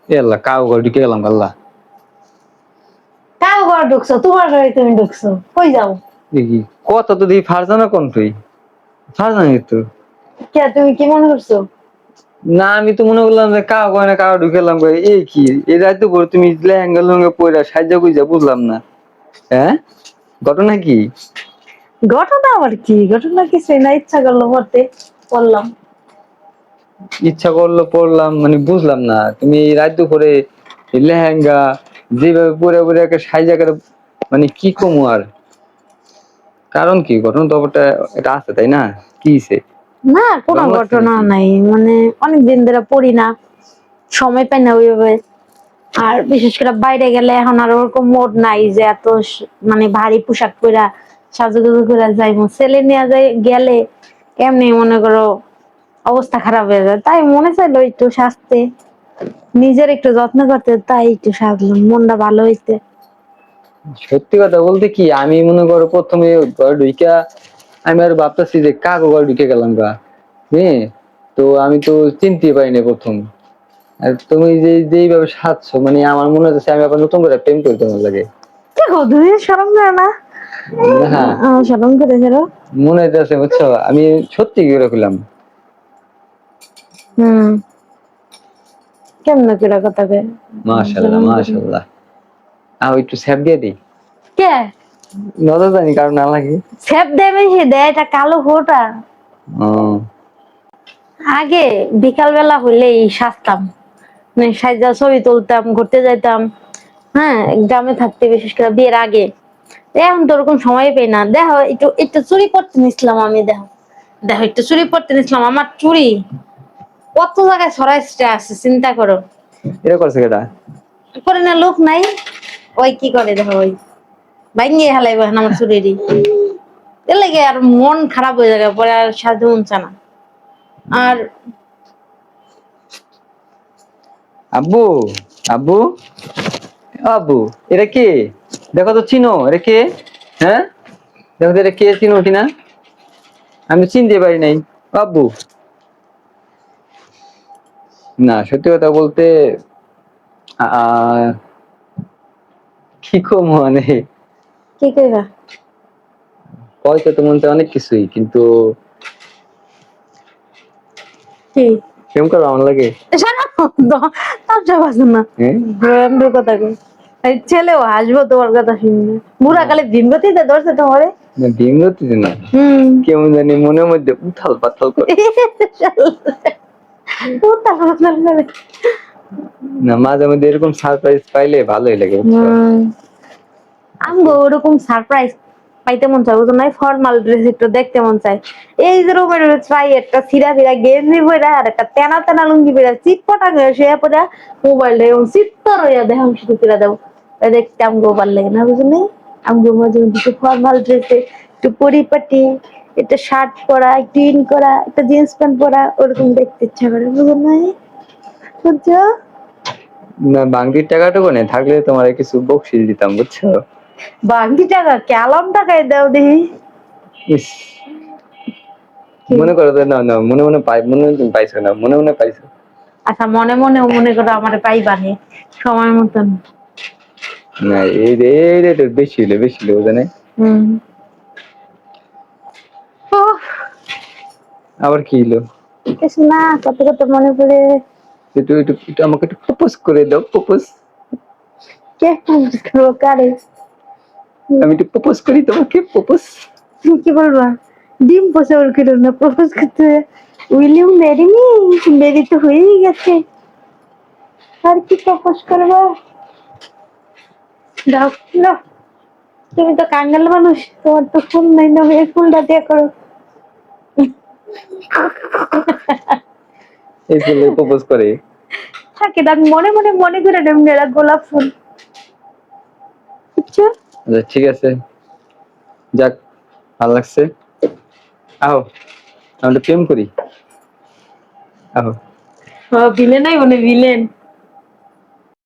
এল্লা cow ঘর ঢুকে গেলাম আল্লাহ। কার ঘর ঢুকছো? তোমার ঘরে তুমি ঢুকছো, কই যাও? দেখি কথা তো দেখি ফারজানা কোন তুই? ফারজানা তো কে, তুমি কি মনে করছো? না, আমি তো মনে করলাম যে কাউ ঘরে না কাউ ঢুকে গেলাম। এই কি এই রাতে পরে তুমি লেহেঙ্গা লুঙ্গা পইরা সাজ্জা গুইজা, বুঝলাম না। হ্যাঁ, ঘটনা কি? ঘটনা আবার কি? ঘটনা কিছুই না, ইচ্ছা করলো পড়তে পড়লাম। ইচ্ছা করলো পড়লাম মানে বুঝলাম না। তুমি এই রাত দুপুরে লেহেঙ্গা যেভাবে পরে পরে একটা সাইজা করে, মানে কি কমু আর? কারণ কি ঘটনা তো এটা আছে তাই না? কি হইছে? না, কোনো রং লাগছে ঘটনা নাকি? নাই, মানে অনেকদিন ধরে পড়ি না, সময় পাই না ওইভাবে। আর বিশেষ করে বাইরে গেলে এখন আর ওরকম মোড নাই যে এত মানে ভারী পোশাক পরা সাজুগুজু করে যাইবো। ছেলে নিয়ে যাই গেলে এমনি মনে করো অবস্থা খারাপ হয়ে যায়, তাই মনে চাইলো একটু সাজতে, নিজের একটু যত্ন করতে, তাই একটু সাজলাম মনটা ভালো হইতে। সত্যি কথা বলতে কি, আমি মনে করো প্রথমে ঘর ঢুইকা আমি আর ভাবতেছি যে কাকু ঘর ঢুকে গেলাম গা। হ্যাঁ, তো আমি তো চিনতে পারিনি প্রথম। আর তুমি যেইভাবে সাজছো, মানে আমার মনে হচ্ছে আমি আবার নতুন করে প্রেম করতে মন লাগে। দেখো তুমি শরম করে না? না, শরম করে ধরো। মনে হইতেছে বুঝছো, আমি সত্যি করে ফেলাম। হম, কেমন করে কথা কে? মাশাল্লাহ শরম করে। মাশাল্লাহ। একটু স্যাপ দিয়ে দিই, কে নজর জানি কারণ না লাগে। ছেপ দেবে? সে দেয় এটা কালো ফোটা। ও আগে বিকাল বেলা হইলেই সাজতাম, মানে সাজা ছবি তুলতাম, ঘুরতে যাইতাম। হ্যাঁ, গ্রামে থাকতে বিশেষ করে বিয়ের আগে। এখন তো ওরকম সময় পাই না। দেখো একটু একটু চুরি পড়তে নিছিলাম আমি, দেখো দেখো একটু চুরি পড়তে নিছিলাম, আমার চুরি কত জায়গায় ছড়াইছে আছে চিন্তা করো। এটা করছে কেটা? করে না লোক নাই, ওই কি করে দেখো, ওই ভাঙ্গিয়ে হালাইবো এখন আমার চুরিরই। এর লাগে আর মন খারাপ হয়ে যাবে, পরে আর সাজতে মন চায় না। আর আব্বু, আব্বু, আব্বু, এটা কে? দেখো তো চিনো এটা কে? হ্যাঁ, দেখো তো এটা কে, চিনো কিনা? আমি চিনতে পারি নাই। আব্বু, না সত্যি কথা বলতে আহ কি কম মানে, কি কইবা? কয়তো তো মন চায় অনেক কিছুই, কিন্তু কি প্রেম করো আমার লাগে। কথা কই, ছেলেও হাসবো তোমার কথা শুনবে। বুড়া কালে ভীমগতিতে ধরছে তোমারে। না ডিমরতি না, হম। কেমন জানি মনের মধ্যে উথাল পাথাল করে। না, মাঝে মধ্যে এরকম সারপ্রাইজ পাইলে ভালোই লাগে বুঝছো। আমগো ওরকম সারপ্রাইজ পাইতে মন চায়, বুঝো না? ফর্মাল ড্রেস একটু দেখতে মন চায়। এই যে রুমের ট্রাই একটা সিরা ফিরা গেঞ্জি পরে আর একটা তেনা তেনা লুঙ্গি পরে চিটপটা করে শুয়ে পড়ে মোবাইলটা এরকম চিত্তর হইয়া দেখাম শুরু করে দেবো, দেখতে আমগো ভালো লাগে না, বুঝো না? আমগো মাঝে মধ্যে একটু ফর্মাল ড্রেসে একটু পরিপাটি, একটা শার্ট পরা, একটু ইন করা, একটা জিন্স প্যান্ট পরা, ওরকম দেখতে ইচ্ছা করে, বুঝো না? বুঝছো? না, বাংতির টাকাটুকু নেই থাকলে তোমার কিছু বকশিস দিতাম বুঝছো। বাকি টাকা ক্যালাম টাকায় দাও দেখি। ইস, মনে করো তো, না না, মনে মনে পাই, মনে মনে তুমি পাইছো না, মনে মনে পাইছো। আচ্ছা, মনে মনেও মনে করো আমার পাইবানে সময় মতন। না, এই রেট বেশি হলে বেশি হলে বোঝা নাই। হম। আবার কি হলো? কিছু না, কত কত মনে পড়ে। একটু একটু একটু আমাকে একটু প্রপোজ করে দাও, প্রপোজ। কে প্রপোজ করবো কারে? আমি একটু প্রপোজ করি তোমাকে, প্রপোজ। তুমি কি বলবা? ডিম পোষা ওর কেন না প্রপোজ করতে? Will you marry me? Marry তো হয়েই গেছে, আর কি প্রপোজ করবো? দাও না, তুমি তো কাঙ্গাল মানুষ, তোমার তো ফুল নাই, না এই ফুলটা দিয়ে করো। এই ফুলে প্রপোজ করে? থাকে না, আমি মনে মনে মনে করে নেব নেলা গোলাপ ফুল, বুঝছো? আচ্ছা ঠিক আছে, যাক, ভালো লাগছে। আহো, আমরা প্রেম করি, আহো। ভিলেন নাই, মানে ভিলেন।